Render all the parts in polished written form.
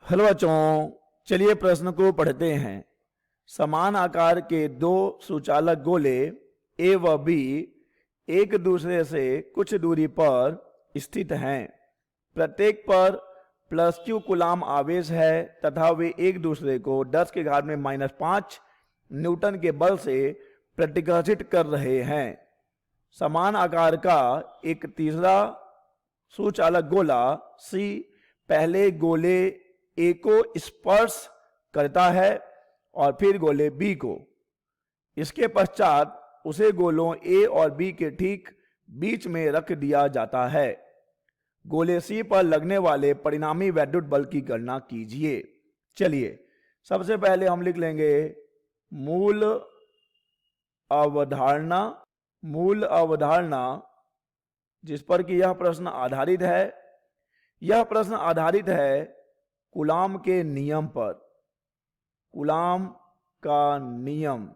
Hello बच्चों, चलिए प्रश्न को पढ़ते हैं। समान आकार के दो सुचालक गोले ए व बी एक दूसरे से कुछ दूरी पर स्थित हैं। प्रत्येक पर प्लस क्यू कूलाम आवेश है तथा वे एक दूसरे को 10 के घात में -5 न्यूटन के बल से प्रतिकर्षित कर रहे हैं। समान आकार का एक तीसरा सुचालक गोला सी पहले गोले ए को स्पर्श करता है और फिर गोले बी को। इसके पश्चात उसे गोलों ए और बी के ठीक बीच में रख दिया जाता है। गोले सी पर लगने वाले परिणामी वैद्युत बल की गणना कीजिए। चलिए सबसे पहले हम लिख लेंगे मूल अवधारणा जिस पर कि यह प्रश्न आधारित है। यह प्रश्न आधारित है कूलाम के नियम पर। कूलाम का नियम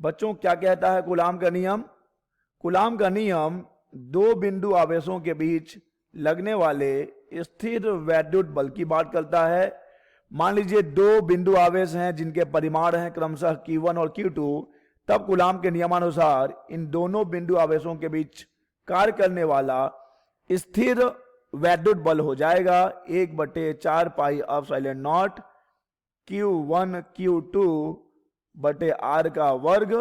बच्चों क्या कहता है? कूलाम का नियम, कूलाम का नियम दो बिंदु आवेशों के बीच लगने वाले स्थिर वैद्युत बल की बात करता है। मान लीजिए दो बिंदु आवेश हैं जिनके परिमाण हैं क्रमशः Q1 और Q2, तब कूलाम के नियमानुसार इन दोनों बिंदु आवेशों के बीच कार्य करने वाला स्थिर वैद्युत बल हो जाएगा 1/4 pi epsilon not Q1 Q2 बटे R का वर्ग।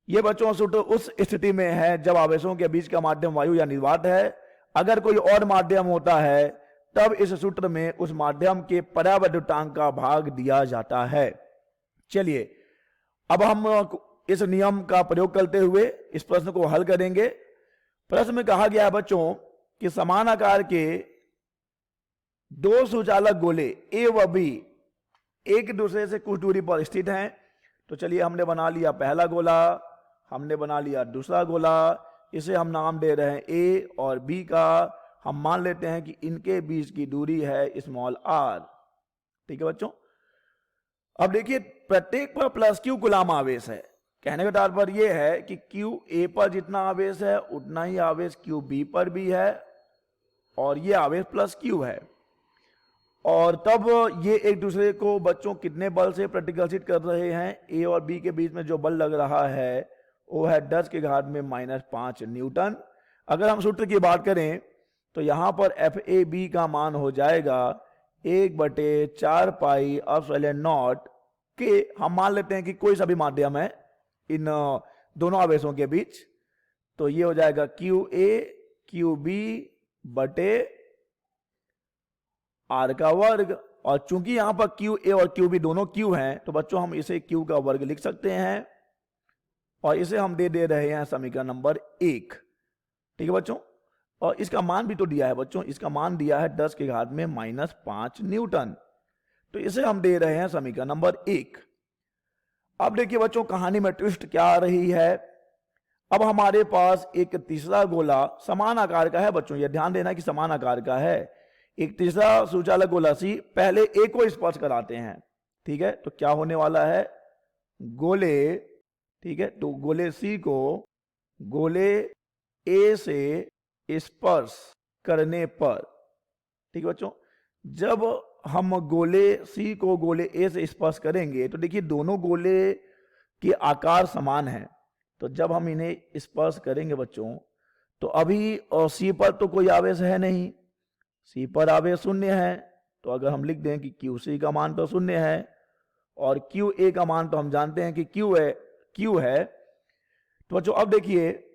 ये बच्चों सूत्र उस स्थिति में है जब आवेशों के बीच का माध्यम वायु या निर्वात है। अगर कोई और माध्यम होता है तब इस सूत्र में उस माध्यम के परावैद्युतांक का भाग दिया जाता है। चलिए अब हम इस नियम का प्रयोग करते हुए इस प्रश्न को हल करेंगे। प्रश्न में कहा गया है बच्चों कि समान आकार के दो सुचालक गोले ए व बी एक दूसरे से कुछ दूरी पर स्थित हैं। तो चलिए हमने बना लिया पहला गोला, हमने बना लिया दूसरा गोला। इसे हम नाम दे रहे हैं ए और बी का। हम मान लेते हैं कि इनके बीच की दूरी है स्मॉल r। ठीक है बच्चों। अब देखिए प्रत्येक पर प्लस क्यू कूलाम आवेश है। कहने का तात्पर्य यह है कि क्यू ए पर जितना आवेश है उतना ही आवेश क्यू बी पर भी है और ये आवेश प्लस क्यू है। और तब ये एक दूसरे को बच्चों कितने बल से प्रतिकर्षित कर रहे हैं? ए और बी के बीच में जो बल लग रहा है वो है 10 के घात में -5 न्यूटन। अगर हम सूत्र की बात करें तो यहां पर एफ ए बी का मान हो जाएगा 1/4 पाई एप्सिलॉन नॉट के। हम मान लेते हैं कि कोई सा भी माध्यम है इन दोनों आवेशों के बीच, तो ये हो जाएगा क्यू ए क्यू बी बटे आर का वर्ग। और चूंकि यहां पर क्यू ए और क्यू बी दोनों क्यू हैं तो बच्चों हम इसे क्यू का वर्ग लिख सकते हैं और इसे हम दे रहे हैं समीकरण नंबर 1। ठीक है बच्चों। और इसका मान भी तो दिया है बच्चों, इसका मान दिया है 10 के घात में -5 न्यूटन। तो इसे हम दे रहे हैं समीकरण नंबर 1। अब देखिए बच्चों कहानी में ट्विस्ट क्या आ रही है। अब हमारे पास एक तीसरा गोला समान आकार का है बच्चों, यह ध्यान देना कि समान आकार का है। एक तीसरा सुचालक गोला सी पहले ए को स्पर्श कराते हैं। ठीक है, तो क्या होने वाला है? गोले, ठीक है, तो गोले सी को गोले ए से स्पर्श करने पर, ठीक है बच्चों, जब हम गोले सी को गोले ए से स्पर्श करेंगे तो देखिए दोनों गोले के आकार समान हैं। तो जब हम इन्हें स्पर्श करेंगे बच्चों तो अभी सी पर तो कोई आवेश है नहीं, सी पर आवेश 0 है। तो अगर हम लिख दें कि क्यू सी का मान तो 0 है और क्यू ए का मान तो हम जानते हैं कि क्यू है। तो बच्चों अब देखिए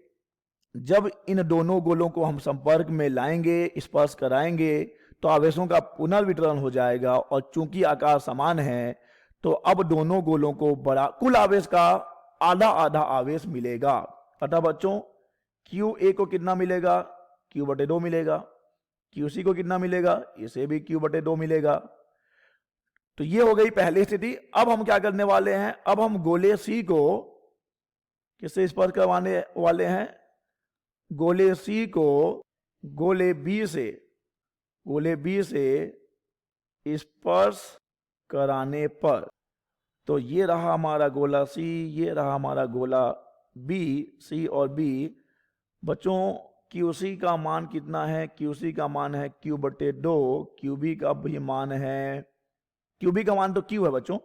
जब इन दोनों गोलों को हम संपर्क में लाएंगे, स्पर्श कराएंगे, तो आवेशों का पुनर्वितरण हो जाएगा और चूंकि आकार समान है तो अब दोनों गोलों को बड़ा कुल आवेश का आधा आधा आवेश मिलेगा। अतः बच्चों क्यू ए को कितना मिलेगा? Q/2 मिलेगा। क्यू सी को कितना मिलेगा? इसे भी Q/2 मिलेगा। तो ये हो गई पहली स्थिति। अब हम क्या करने वाले हैं? अब हम गोले सी को किससे स्पर्श करवाने वाले हैं? गोले सी को गोले बी से स्पर्श कराने पर, तो ये रहा हमारा गोला सी, ये रहा हमारा गोला बी, सी और बी। बच्चों क्यूसी का मान कितना है, क्यूसी का मान है क्यू बटे 2, क्यूबी का भी मान है, क्यूबी का मान तो क्यू है बच्चों।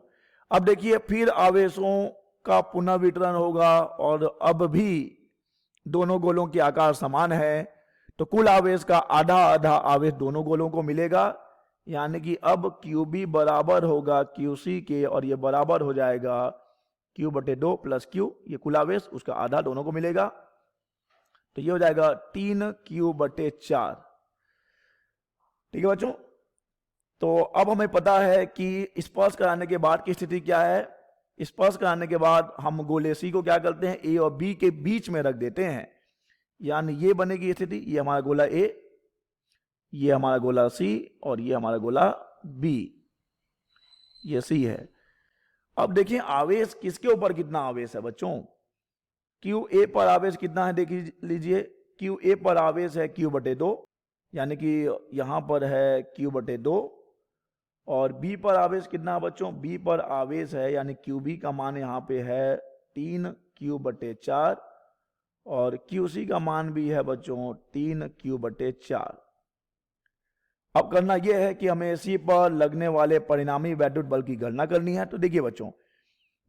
अब देखिए फिर आवेशों का पुनर्वितरण होगा और अब भी दोनों गोलों के आकार समान है, तो कुल आवेश का आधा आधा आवेश दोनों गोलों को मिलेगा, यानी कि अब क्यूबी बराबर होगा क्यूसी के, और ये बराबर हो जाएगा क्यू बटे 2 प्लस क्यू, ये कुल आवेश उसका आधा दोनों को मिलेगा, तो ये हो जाएगा 3 क्यू बटे 4। ठीक है बच्चों, तो अब हमें पता है कि स्पर्श कराने के बाद की स्थिति क्या है। स्पर्श कराने के बाद हम गोले सी को क्या करते हैं, ए और बी के बीच में रख देते हैं, यानी ये बनेगी स्थिति, ये हमारा गोला ए, ये हमारा गोला सी, और ये हमारा गोला बी, ये सी है। अब देखिए आवेश किसके ऊपर कितना आवेश है बच्चों, क्यू ए पर आवेश कितना है, देख लीजिए क्यू ए पर आवेश है क्यू बटे 2, यानी कि यहां पर है क्यू बटे 2, और बी पर आवेश कितना है बच्चों, बी पर आवेश है यानी क्यू बी का मान यहाँ पे है 3 क्यू बटे 4, और क्यू सी का मान भी है बच्चों 3 क्यू बटे 4। अब करना यह है कि हमें सी पर लगने वाले परिणामी वैद्युत बल की गणना करनी है। तो देखिए बच्चों,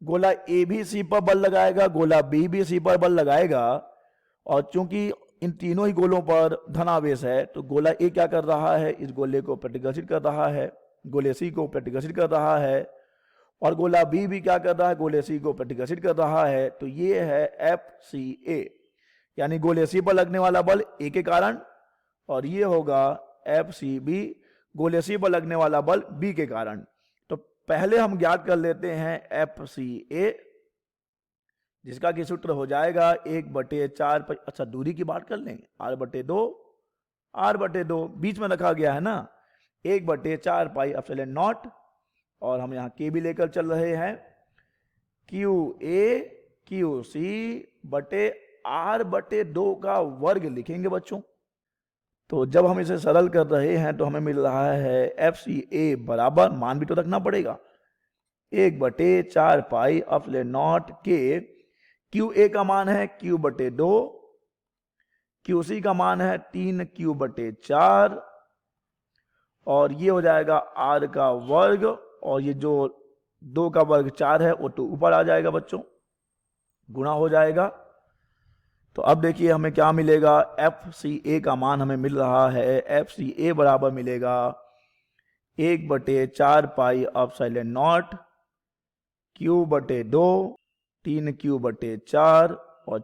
गोला ए भी सी पर बल लगाएगा, गोला बी भी सी पर बल लगाएगा, और चूंकि इन तीनों ही गोलों पर धनावेश है, तो गोला ए क्या कर रहा है, इस गोले को प्रतिघर्षित कर रहा है, गोले सी को प्रतिघर्षित कर रहा है, और गोला बी भी क्या कर रहा है, गोले सी को प्रतिघर्षित कर रहा है। तो ये है एफ सी ए, यानी गोले सी पर लगने वाला बल ए के कारण, और ये होगा एफ सी बी, गोले सी पर लगने वाला बल बी के कारण। तो पहले हम ज्ञात कर लेते हैं एफ सी ए, जिसका कि सूत्र हो जाएगा 1/4, अच्छा दूरी की बात कर लेंगे, r बटे 2 बीच में रखा गया है ना, 1/4 पाई एप्सिलॉन नॉट, और हम यहाँ के भी लेकर चल रहे हैं, क्यू ए क्यू सी बटे r बटे 2 का वर्ग लिखेंगे बच्चों। तो जब हम इसे सरल कर रहे हैं तो हमें मिल रहा है एफ सी ए बराबर, मान भी तो रखना पड़ेगा, 1/4 पाई एप्सिलॉन नॉट के, क्यू ए का मान है क्यू बटे 2, क्यू सी का मान है 3 क्यू बटे 4, और ये हो जाएगा आर का वर्ग, और ये जो 2 का वर्ग 4 है वो तो ऊपर आ जाएगा बच्चों, गुणा हो जाएगा। तो अब देखिए हमें क्या मिलेगा, एफ सी ए का मान हमें मिल रहा है, एफ सी ए बराबर मिलेगा 1/4 पाई एप्सिलॉन नॉट क्यू बटे 2, 3 क्यू बटे 4, और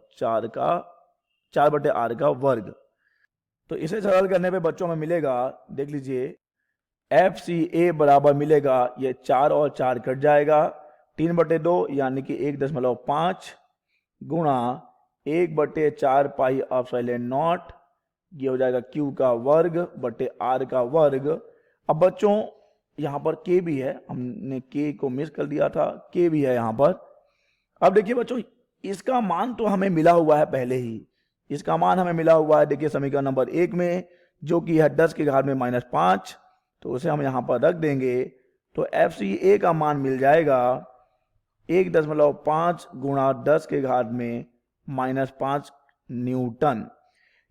4/r का वर्ग। तो इसे सरल करने पे बच्चों में मिलेगा, देख लीजिए एफ सी ए बराबर मिलेगा, ये 4 और 4 कट जाएगा, 3/2 यानी कि 1.5 गुणा 1/4 पाई एप्सिलॉन नॉट, ये हो जाएगा क्यू का वर्ग बटे आर का वर्ग। अब बच्चों यहाँ पर के भी है, हमने के को मिस कर दिया था, के भी है यहाँ पर। अब देखिए बच्चों, इसका मान तो हमें मिला हुआ है पहले ही, इसका मान हमें मिला हुआ है, देखिए समीकरण नंबर 1 में, जो कि है 10 के घात में -5, तो उसे हम यहाँ पर रख देंगे, तो एफ सी ए का मान मिल जाएगा 1.5 गुणा 10 के घात में -5 न्यूटन।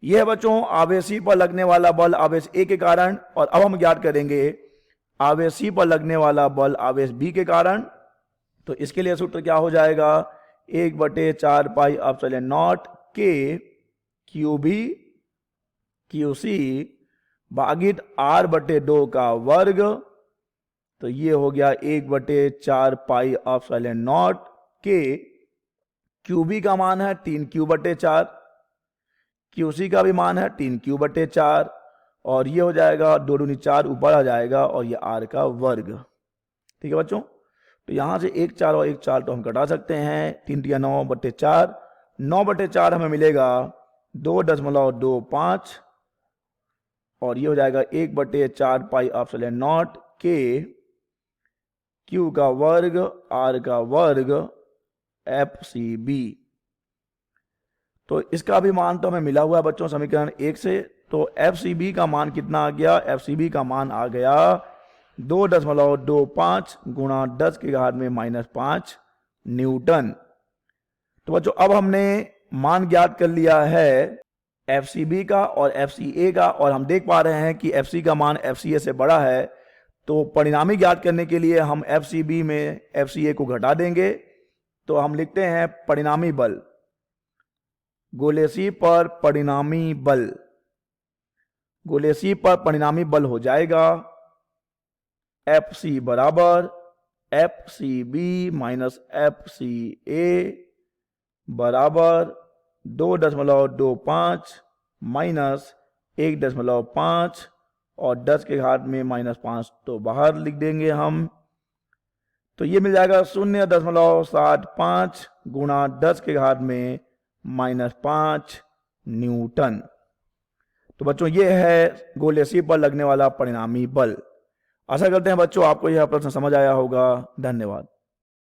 यह बच्चों आवेशी पर लगने वाला बल आवेश ए के कारण, और अब हम ज्ञात करेंगे आवेशी पर लगने वाला बल आवेश बी के कारण। तो इसके लिए सूत्र क्या हो जाएगा, 1/4 पाई एप्सिलॉन नॉट के क्यू बी क्यू सी भागित r/2 का वर्ग, तो ये हो गया 1/4 पाई एप्सिलॉन नॉट के, क्यू बी का मान है 3 क्यू/4, क्यू सी का भी मान है 3 क्यू/4, और ये हो जाएगा 2 दूनी 4 ऊपर आ जाएगा, और ये r का वर्ग। ठीक है बच्चों, तो यहां से 1 4 और 1 4 तो हम घटा सकते हैं, 3 × 9/4, 9/4 हमें मिलेगा 2.25, और ये हो जाएगा 1/4 पाई एप्सिलॉन नॉट के क्यू का वर्ग आर का वर्ग एफ सी बी। तो इसका भी मान तो हमें मिला हुआ है बच्चों समीकरण 1 से। तो एफ सी बी का मान कितना आ गया, एफ सी बी का मान आ गया 2.25 गुणा 10 के घात में -5 न्यूटन। तो बच्चों अब हमने मान ज्ञात कर लिया है FCB का और FCA का, और हम देख पा रहे हैं कि FC का मान FCA से बड़ा है, तो परिणामी ज्ञात करने के लिए हम FCB में FCA को घटा देंगे। तो हम लिखते हैं परिणामी बल, गोले C पर परिणामी बल, गोले C पर परिणामी बल हो जाएगा FC बराबर FCB माइनस FCA बराबर 2.25 माइनस 1.5 और 10 के घात में -5 तो बाहर लिख देंगे हम। तो ये मिल जाएगा 0.75 गुणा 10 के घात में -5 न्यूटन। तो बच्चों ये है गोले C पर लगने वाला परिणामी बल। आशा करते हैं बच्चों आपको यह प्रश्न समझ आया होगा। धन्यवाद।